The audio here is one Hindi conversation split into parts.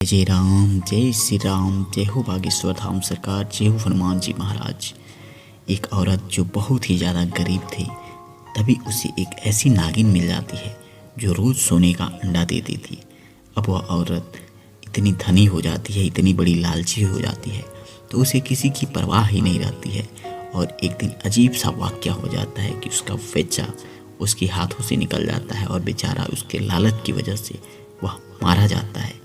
जय राम, जय श्री राम, जय हो बागेश्वर धाम सरकार, जय हो हनुमान जी महाराज। एक औरत जो बहुत ही ज़्यादा गरीब थी, तभी उसे एक ऐसी नागिन मिल जाती है जो रोज़ सोने का अंडा देती थी। अब वह औरत इतनी धनी हो जाती है, इतनी बड़ी लालची हो जाती है, तो उसे किसी की परवाह ही नहीं रहती है। और एक दिन अजीब सा वाक़या हो जाता है कि उसका बच्चा उसके हाथों से निकल जाता है और बेचारा उसके लालच की वजह से वह मारा जाता है।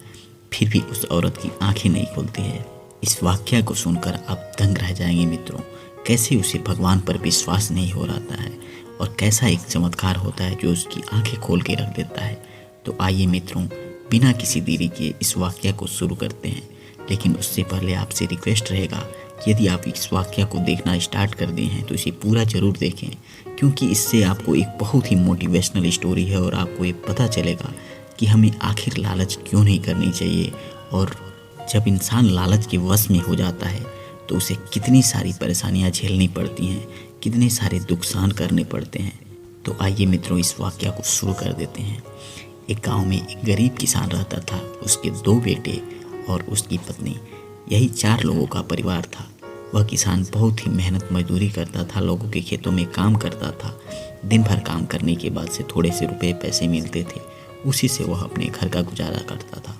फिर भी उस औरत की आंखें नहीं खुलती है। इस वाक़या को सुनकर आप दंग रह जाएंगे मित्रों, कैसे उसे भगवान पर विश्वास नहीं हो रहा है और कैसा एक चमत्कार होता है जो उसकी आंखें खोल के रख देता है। तो आइए मित्रों, बिना किसी देरी के इस वाक़या को शुरू करते हैं। लेकिन उससे पहले आपसे रिक्वेस्ट रहेगा कि यदि आप इस वाक़या को देखना स्टार्ट कर दिए हैं तो इसे पूरा ज़रूर देखें, क्योंकि इससे आपको एक बहुत ही मोटिवेशनल स्टोरी है और आपको ये पता चलेगा कि हमें आखिर लालच क्यों नहीं करनी चाहिए। और जब इंसान लालच के वश में हो जाता है तो उसे कितनी सारी परेशानियां झेलनी पड़ती हैं, कितने सारे दुख सहन करने पड़ते हैं। तो आइए मित्रों, इस वाक़या को शुरू कर देते हैं। एक गांव में एक गरीब किसान रहता था, उसके 2 बेटे और उसकी पत्नी, यही 4 लोगों का परिवार था। वह किसान बहुत ही मेहनत मजदूरी करता था, लोगों के खेतों में काम करता था। दिन भर काम करने के बाद से थोड़े से रुपए पैसे मिलते थे, उसी से वह अपने घर का गुजारा करता था।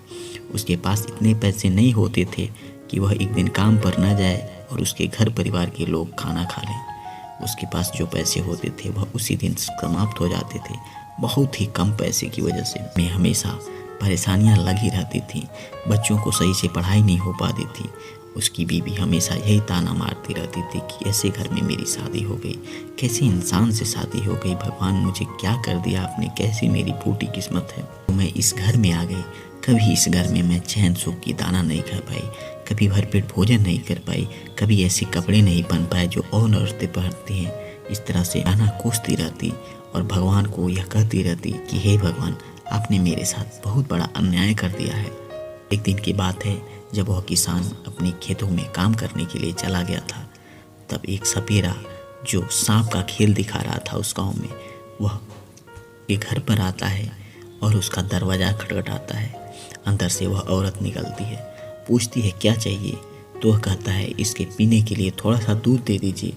उसके पास इतने पैसे नहीं होते थे कि वह एक दिन काम पर न जाए और उसके घर परिवार के लोग खाना खा लें। उसके पास जो पैसे होते थे वह उसी दिन समाप्त हो जाते थे। बहुत ही कम पैसे की वजह से मैं हमेशा परेशानियां लगी रहती थी। बच्चों को सही से पढ़ाई नहीं हो पाती थी। उसकी बीवी हमेशा यही ताना मारती रहती थी कि ऐसे घर में मेरी शादी हो गई, कैसे इंसान से शादी हो गई, भगवान मुझे क्या कर दिया आपने, कैसी मेरी फूटी किस्मत है। तो मैं इस घर में आ गई, कभी इस घर में मैं चैन सुख की दाना नहीं खा पाई, कभी भरपेट भोजन नहीं कर पाई, कभी ऐसे कपड़े नहीं पहन पाए जो और औरतें पहनती हैं। इस तरह से गाना कोसती रहती और भगवान को यह कहती रहती कि हे भगवान, आपने मेरे साथ बहुत बड़ा अन्याय कर दिया है। एक दिन की बात है, जब वह किसान अपने खेतों में काम करने के लिए चला गया था, तब एक सपेरा जो सांप का खेल दिखा रहा था उस गांव में, वह के घर पर आता है और उसका दरवाज़ा खटखटाता है। अंदर से वह औरत निकलती है, पूछती है क्या चाहिए, तो वह कहता है इसके पीने के लिए थोड़ा सा दूध दे दीजिए।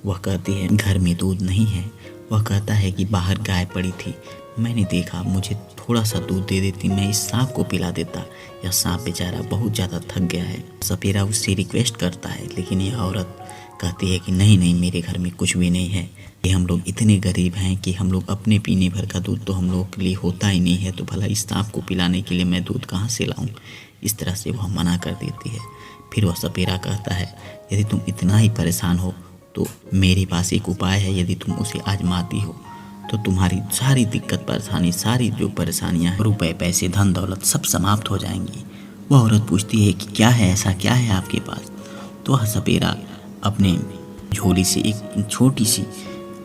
वह कहती है घर में दूध नहीं है। वह कहता है कि बाहर गाय पड़ी थी, मैंने देखा, मुझे थोड़ा सा दूध दे देती, मैं इस सांप को पिला देता। यह सांप बेचारा बहुत ज़्यादा थक गया है। सपेरा उससे रिक्वेस्ट करता है, लेकिन यह औरत कहती है कि नहीं नहीं, मेरे घर में कुछ भी नहीं है, कि हम लोग इतने गरीब हैं कि हम लोग अपने पीने भर का दूध तो हम लोगों के लिए होता ही नहीं है, तो भला इस सांप को पिलाने के लिए मैं दूध कहाँ से लाऊं। इस तरह से वह मना कर देती है। फिर वह सपेरा कहता है यदि तुम इतना ही परेशान हो तो मेरे पास एक उपाय है, यदि तुम उसे आजमाती हो तो तुम्हारी सारी दिक्कत परेशानी, सारी जो परेशानियां हैं, रुपए पैसे धन दौलत सब समाप्त हो जाएंगी। वह औरत पूछती है कि क्या है, ऐसा क्या है आपके पास। तो वह सपेरा अपने झोली से एक छोटी सी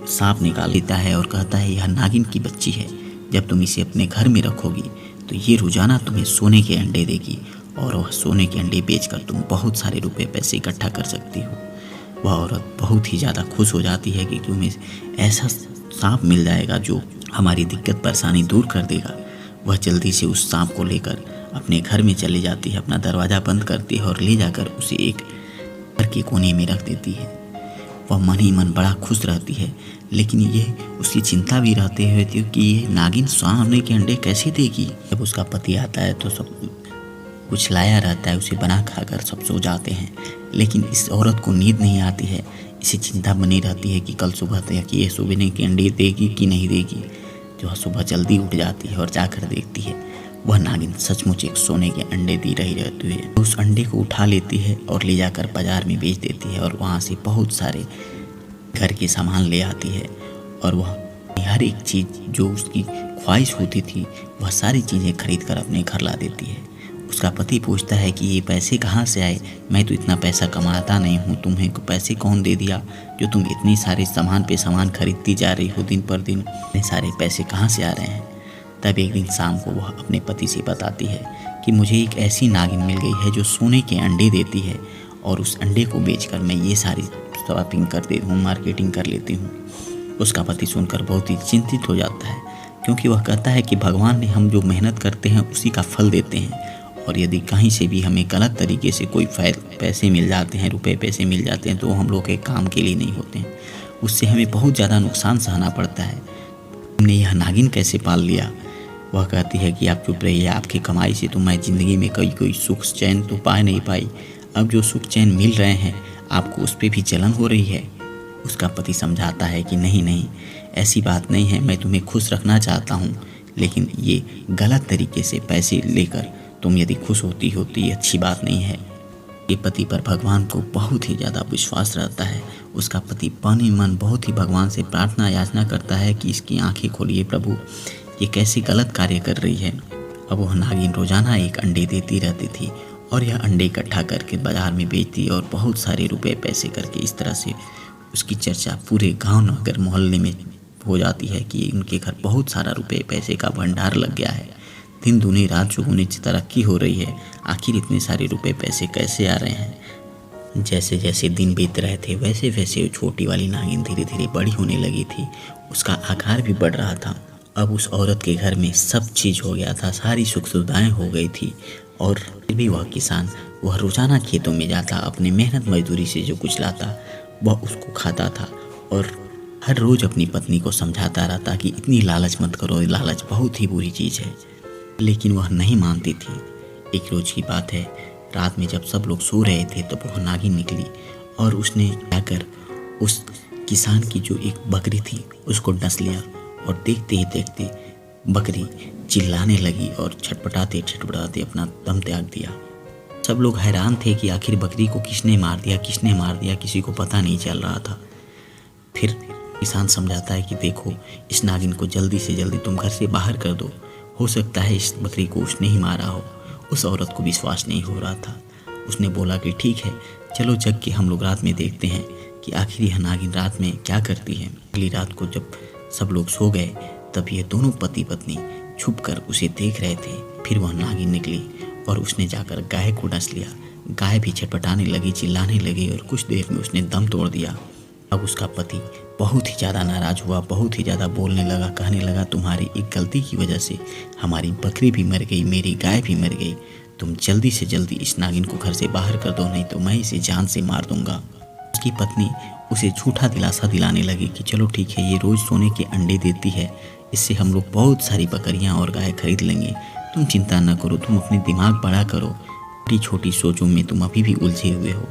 सांप निकाल लेता है और कहता है यह नागिन की बच्ची है, जब तुम इसे अपने घर में रखोगी तो ये रोजाना तुम्हें सोने के अंडे देगी और वह सोने के अंडे बेचकर तुम बहुत सारे रुपए पैसे इकट्ठा कर सकती हो। वह औरत बहुत ही ज़्यादा खुश हो जाती है कि तुम्हें ऐसा सांप मिल जाएगा जो हमारी दिक्कत परेशानी दूर कर देगा। वह जल्दी से उस सांप को लेकर अपने घर में चली जाती है, अपना दरवाज़ा बंद करती है और ले जाकर उसे एक घर के कोने में रख देती है। वह मन ही मन बड़ा खुश रहती है, लेकिन ये उसकी चिंता भी रहती है कि ये नागिन सोने के अंडे कैसे देगी। जब उसका पति आता है तो सब कुछ लाया रहता है, उसे बना खाकर सब सो जाते हैं, लेकिन इस औरत को नींद नहीं आती है। इसे चिंता बनी रहती है कि कल सुबह तक ये सोने के अंडे देगी कि नहीं देगी। जो सुबह जल्दी उठ जाती है और जाकर देखती है वह नागिन सचमुच एक सोने के अंडे दे रही रहती है। उस अंडे को उठा लेती है और ले जाकर बाजार में बेच देती है और वहाँ से बहुत सारे घर के सामान ले आती है और वह हर एक चीज़ जो उसकी ख्वाहिश होती थी वह सारी चीज़ें खरीद कर अपने घर ला देती है। उसका पति पूछता है कि ये पैसे कहाँ से आए, मैं तो इतना पैसा कमाता नहीं हूँ, तुम्हें पैसे कौन दे दिया जो तुम इतनी सारे सामान पे सामान खरीदती जा रही हो, दिन पर दिन इतने सारे पैसे कहाँ से आ रहे हैं। तब एक दिन शाम को वह अपने पति से बताती है कि मुझे एक ऐसी नागिन मिल गई है जो सोने के अंडे देती है और उस अंडे को बेचकर मैं ये सारी शॉपिंग कर देती हूँ, मार्केटिंग कर लेती हूँ। उसका पति सुनकर बहुत ही चिंतित हो जाता है, क्योंकि वह कहता है कि भगवान ने हम जो मेहनत करते हैं उसी का फल देते हैं और यदि कहीं से भी हमें गलत तरीके से कोई पैसे मिल जाते हैं, रुपए पैसे मिल जाते हैं, तो हम लोग के काम के लिए नहीं होते हैं, उससे हमें बहुत ज़्यादा नुकसान सहना पड़ता है। तुमने यह नागिन कैसे पाल लिया? वह कहती है कि आप चुप रहिए, आपकी कमाई से तो मैं ज़िंदगी में कोई सुख चैन तो पा नहीं पाई, अब जो सुख चैन मिल रहे हैं आपको उस पर भी जलन हो रही है। उसका पति समझाता है कि नहीं नहीं, ऐसी बात नहीं है, मैं तुम्हें खुश रखना चाहता हूँ, लेकिन ये गलत तरीके से पैसे लेकर तुम यदि खुश होती हो तो ये अच्छी बात नहीं है। ये पति पर भगवान को बहुत ही ज़्यादा विश्वास रहता है। उसका पति पानी मन बहुत ही भगवान से प्रार्थना याचना करता है कि इसकी आंखें खोलिए प्रभु, ये कैसे गलत कार्य कर रही है। अब वह नागिन रोजाना एक अंडे देती रहती थी और यह अंडे इकट्ठा करके बाजार में बेचती और बहुत सारे रुपए पैसे करके इस तरह से उसकी चर्चा पूरे गांव नगर मोहल्ले में हो जाती है कि उनके घर बहुत सारा रुपए पैसे का भंडार लग गया है। दिन दूनी रात चौगुनी तरक्की हो रही है, आखिर इतने सारे रुपए पैसे कैसे आ रहे हैं। जैसे जैसे दिन बीत रहे थे वैसे वैसे छोटी वाली नागिन धीरे धीरे बड़ी होने लगी थी, उसका आकार भी बढ़ रहा था। अब उस औरत के घर में सब चीज़ हो गया था, सारी सुख सुविधाएं हो गई थी, और फिर भी वह किसान वह रोज़ाना खेतों में जाता, अपनी मेहनत मजदूरी से जो कुछ लाता वह उसको खाता था और हर रोज़ अपनी पत्नी को समझाता रहता कि इतनी लालच मत करो, लालच बहुत ही बुरी चीज़ है, लेकिन वह नहीं मानती थी। एक रोज़ की बात है, रात में जब सब लोग सो रहे थे तब वह नागिन निकली और उसने जाकर उस किसान की जो एक बकरी थी उसको डस लिया और देखते ही देखते बकरी चिल्लाने लगी और छटपटाते छटपटाते अपना दम त्याग दिया। सब लोग हैरान थे कि आखिर बकरी को किसने मार दिया, किसी को पता नहीं चल रहा था। फिर किसान समझाता है कि देखो, इस नागिन को जल्दी से जल्दी तुम घर से बाहर कर दो, हो सकता है इस बकरी को उसने ही मारा हो। उस औरत को विश्वास नहीं हो रहा था। उसने बोला कि ठीक है, चलो जग के हम लोग रात में देखते हैं कि आखिर यह नागिन रात में क्या करती है। अगली रात को जब सब लोग सो गए तब ये दोनों पति पत्नी छुप कर उसे देख रहे थे। फिर वह नागिन निकली और उसने जाकर गाय को डस लिया। गाय भी छटपटाने लगी, चिल्लाने लगी और कुछ देर में उसने दम तोड़ दिया। अब उसका पति बहुत ही ज़्यादा नाराज़ हुआ, बहुत ही ज़्यादा बोलने लगा, कहने लगा तुम्हारी एक गलती की वजह से हमारी बकरी भी मर गई, मेरी गाय भी मर गई, तुम जल्दी से जल्दी इस नागिन को घर से बाहर कर दो, नहीं तो मैं इसे जान से मार दूंगा। उसकी पत्नी उसे झूठा दिलासा दिलाने लगी कि चलो ठीक है, ये रोज़ सोने के अंडे देती है, इससे हम लोग बहुत सारी बकरियां और गाय खरीद लेंगे, तुम चिंता न करो, तुम अपने दिमाग बड़ा करो, छोटी छोटी सोचों में तुम अभी भी उलझे हुए हो।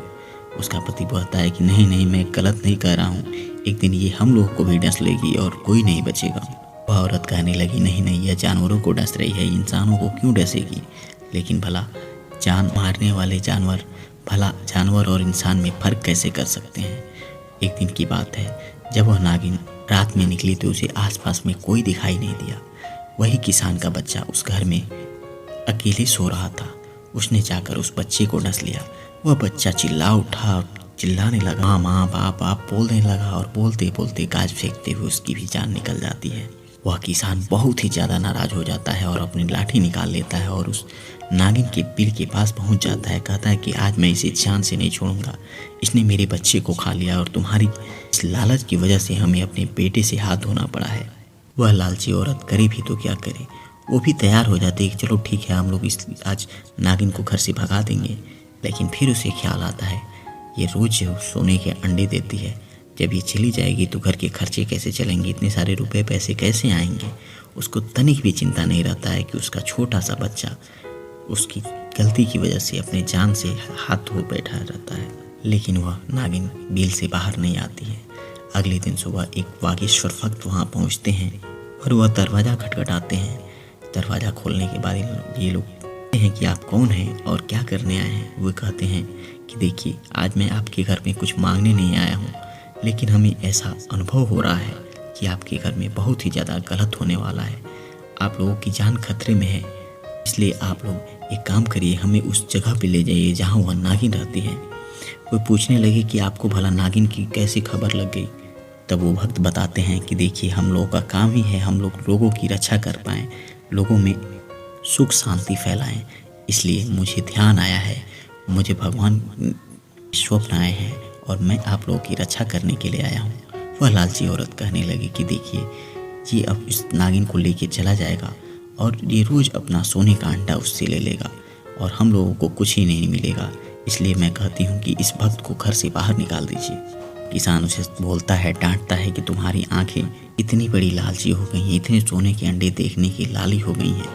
उसका पति कहता है कि नहीं नहीं, मैं गलत नहीं कह रहा हूँ, एक दिन ये हम लोग को भी डस लेगी और कोई नहीं बचेगा। वह औरत कहने लगी नहीं नहीं, यह जानवरों को डस रही है, इंसानों को क्यों डसेगी। लेकिन भला जान मारने वाले जानवर, भला जानवर और इंसान में फ़र्क कैसे कर सकते हैं। एक दिन की बात है, जब वह नागिन रात में निकली तो उसे आसपास में कोई दिखाई नहीं दिया। वही किसान का बच्चा उस घर में अकेले सो रहा था। उसने जाकर उस बच्चे को डस लिया। वह बच्चा चिल्ला उठा, चिल्लाने लगा, माँ माँ बाप बाप बोलने लगा और बोलते बोलते गाज फेंकते हुए उसकी भी जान निकल जाती है। वह किसान बहुत ही ज़्यादा नाराज हो जाता है और अपनी लाठी निकाल लेता है और उस नागिन के बिल के पास पहुंच जाता है। कहता है कि आज मैं इसे जान से नहीं छोड़ूंगा, इसने मेरे बच्चे को खा लिया और तुम्हारी इस लालच की वजह से हमें अपने बेटे से हाथ धोना पड़ा है। वह लालची औरत करे भी तो क्या करे, वो भी तैयार हो जाती है कि चलो ठीक है, हम लोग आज नागिन को घर से भगा देंगे। लेकिन फिर उसे ख्याल आता है ये रोज़ सोने के अंडे देती है, जब ये चली जाएगी तो घर के खर्चे कैसे चलेंगे, इतने सारे रुपए पैसे कैसे आएंगे। उसको तनिक भी चिंता नहीं रहता है कि उसका छोटा सा बच्चा उसकी गलती की वजह से अपने जान से हाथ धो बैठा रहता है। लेकिन वह नागिन बिल से बाहर नहीं आती है। अगले दिन सुबह एक बागेश्वर भक्त वहाँ पहुँचते हैं और वह दरवाज़ा खटखटाते हैं। दरवाज़ा खोलने के बाद ये लोग कहते हैं कि आप कौन हैं और क्या करने आए हैं। वो कहते हैं कि देखिए, आज मैं आपके घर में कुछ मांगने नहीं आया हूँ, लेकिन हमें ऐसा अनुभव हो रहा है कि आपके घर में बहुत ही ज़्यादा गलत होने वाला है, आप लोगों की जान खतरे में है, इसलिए आप लोग एक काम करिए, हमें उस जगह पे ले जाइए जहाँ वह नागिन रहती है। वो पूछने लगे कि आपको भला नागिन की कैसी खबर लग गई। तब वो भक्त बताते हैं कि देखिए, हम लोगों का काम ही है हम लोग लोगों की रक्षा कर पाएँ, लोगों में सुख शांति फैलाएं, इसलिए मुझे ध्यान आया है, मुझे भगवान स्वप्न आए हैं और मैं आप लोगों की रक्षा करने के लिए आया हूँ। वह लालची औरत कहने लगी कि देखिए, ये अब इस नागिन को लेके चला जाएगा और ये रोज़ अपना सोने का अंडा उससे ले लेगा और हम लोगों को कुछ ही नहीं मिलेगा। इसलिए मैं कहती हूँ कि इस भक्त को घर से बाहर निकाल दीजिए। किसान उसे बोलता है, डांटता है कि तुम्हारी आंखें इतनी बड़ी लालची हो गई हैं, इतने सोने के अंडे देखने की लाली हो गई हैं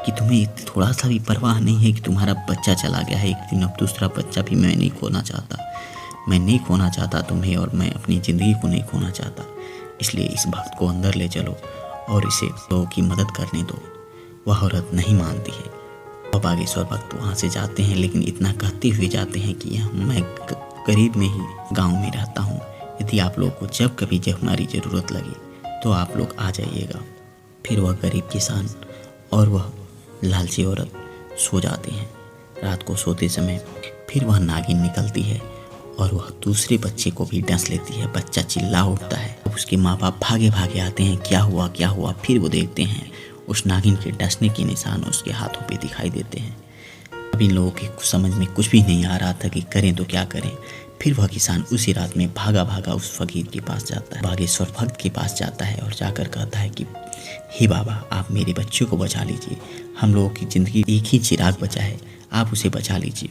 कि तुम्हें थोड़ा सा भी परवाह नहीं है कि तुम्हारा बच्चा चला गया है एक दिन। अब दूसरा बच्चा भी मैं नहीं खोना चाहता, मैं नहीं खोना चाहता तुम्हें, और मैं अपनी ज़िंदगी को नहीं खोना चाहता। इसलिए इस भक्त को अंदर ले चलो और इसे लोगों की मदद करने दो। वह औरत नहीं मानती है। अब बागेश्वर भक्त वहाँ से जाते हैं, लेकिन इतना कहते हुए जाते हैं कि मैं करीब में ही गांव में रहता हूँ। यदि आप लोगों को जब हमारी ज़रूरत लगे तो आप लोग आ जाइएगा। फिर वह गरीब किसान और वह लालची औरत सो जाते हैं। रात को सोते समय फिर वह नागिन निकलती है और वह दूसरे बच्चे को भी डस लेती है। बच्चा चिल्ला उठता है। अब उसके माँ बाप भागे भागे आते हैं, क्या हुआ क्या हुआ। फिर वो देखते हैं उस नागिन के डसने के निशान उसके हाथों पे दिखाई देते हैं। अब इन लोगों के समझ में कुछ भी नहीं आ रहा था कि करें तो क्या करें। फिर वह किसान उसी रात में भागा भागा उस फकीर के पास जाता है, बागेश्वर भक्त के पास जाता है और जाकर कहता है कि हे बाबा, आप मेरे बच्चे को बचा लीजिए। हम लोगों की ज़िंदगी एक ही चिराग बचा है, आप उसे बचा लीजिए।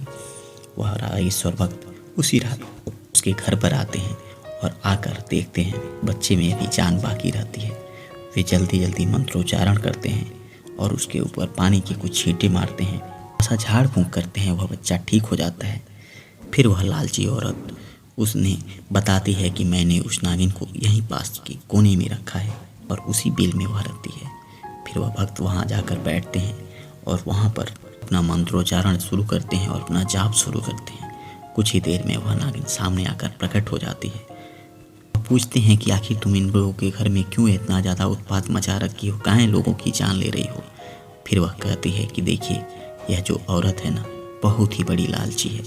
वह बागेश्वर भक्त उसी रात उसके घर पर आते हैं और आकर देखते हैं बच्चे में भी जान बाकी रहती है। वे जल्दी जल्दी मंत्रोच्चारण करते हैं और उसके ऊपर पानी के कुछ छींटे मारते हैं, ऐसा झाड़ फूंक करते हैं, वह बच्चा ठीक हो जाता है। फिर वह लालची औरत उसने बताती है कि मैंने उस नागिन को यहीं पास के कोने में रखा है और उसी बिल में वह रहती है। फिर वह भक्त वहाँ जाकर बैठते हैं और वहाँ पर अपना मंत्रोच्चारण शुरू करते हैं और अपना जाप शुरू करते हैं। कुछ ही देर में वह नागिन सामने आकर प्रकट हो जाती है। पूछते हैं कि आखिर तुम इन लोगों के घर में क्यों इतना ज़्यादा उत्पात मचा रखी हो, काहे लोगों की जान ले रही हो। फिर वह कहती है कि देखिए, यह जो औरत है ना, बहुत ही बड़ी लालची है।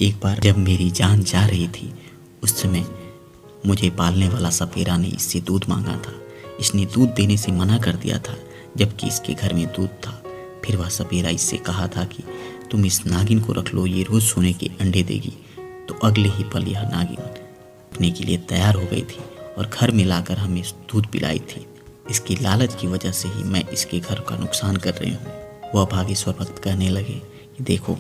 एक बार जब मेरी जान जा रही थी उस समय मुझे पालने वाला सपेरा ने इससे दूध मांगा था। इसने दूध देने से मना कर दिया था जबकि इसके घर में दूध था। फिर वह सपेरा इससे कहा था कि तुम इस नागिन को रख लो, ये रोज़ सोने के अंडे देगी। तो अगले ही पल यह नागिन अपने के लिए तैयार हो गई थी और घर में लाकर हमें दूध पिलाई थी। इसकी लालच की वजह से ही मैं इसके घर का नुकसान कर रही हूँ। वह बागेश्वर भक्त कहने लगे कि देखो,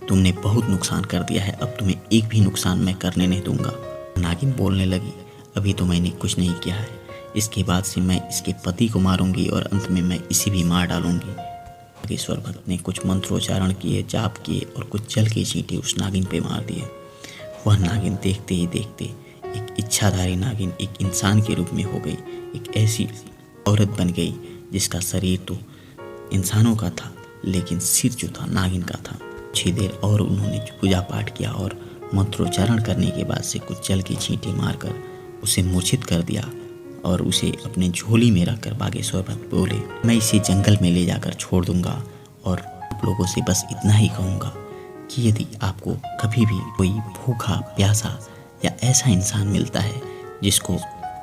तुमने बहुत नुकसान कर दिया है, अब तुम्हें एक भी नुकसान मैं करने नहीं दूंगा। नागिन बोलने लगी, अभी तो मैंने कुछ नहीं किया है, इसके बाद से मैं इसके पति को मारूंगी और अंत में मैं इसे भी मार डालूंगी। बागेश्वर भक्त ने कुछ मंत्रोच्चारण किए, जाप किए और कुछ जल के छींटे उस नागिन पे मार दिए। वह नागिन देखते ही देखते एक इच्छाधारी नागिन एक इंसान के रूप में हो गई, एक ऐसी औरत बन गई जिसका शरीर तो इंसानों का था लेकिन सिर जो था नागिन का था। कुछ ही देर और उन्होंने पूजा पाठ किया और मंत्रोच्चारण करने के बाद से कुछ जल की छींटे मारकर उसे मूर्छित कर दिया और उसे अपने झोली में रखकर बागेश्वर भक्त बोले, मैं इसे जंगल में ले जाकर छोड़ दूंगा और आप लोगों से बस इतना ही कहूँगा कि यदि आपको कभी भी कोई भूखा प्यासा या ऐसा इंसान मिलता है जिसको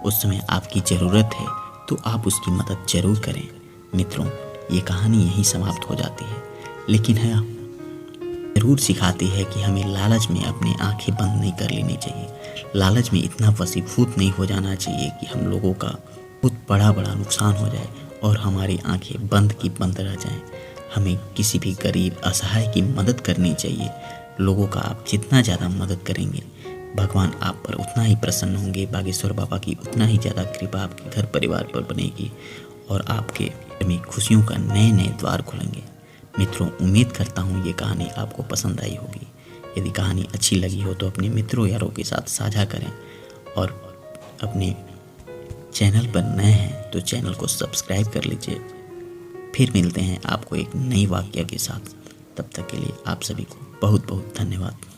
उस समय आपकी ज़रूरत है तो आप उसकी मदद ज़रूर करें। मित्रों, ये कहानी यहीं समाप्त हो जाती है, लेकिन है ज़रूर सिखाती है कि हमें लालच में अपनी आंखें बंद नहीं कर लेनी चाहिए। लालच में इतना वशीभूत नहीं हो जाना चाहिए कि हम लोगों का बहुत बड़ा बड़ा नुकसान हो जाए और हमारी आंखें बंद की बंद रह जाएं। हमें किसी भी गरीब असहाय की मदद करनी चाहिए। लोगों का आप जितना ज़्यादा मदद करेंगे भगवान आप पर उतना ही प्रसन्न होंगे। बागेश्वर बाबा की उतना ही ज़्यादा कृपा आपके घर परिवार पर बनेगी और आपके घर में खुशियों का नए नए द्वार खुलेंगे। मित्रों, उम्मीद करता हूँ ये कहानी आपको पसंद आई होगी। यदि कहानी अच्छी लगी हो तो अपने मित्रों यारों के साथ साझा करें और अपने चैनल पर नए हैं तो चैनल को सब्सक्राइब कर लीजिए। फिर मिलते हैं आपको एक नई वाकया के साथ। तब तक के लिए आप सभी को बहुत बहुत धन्यवाद।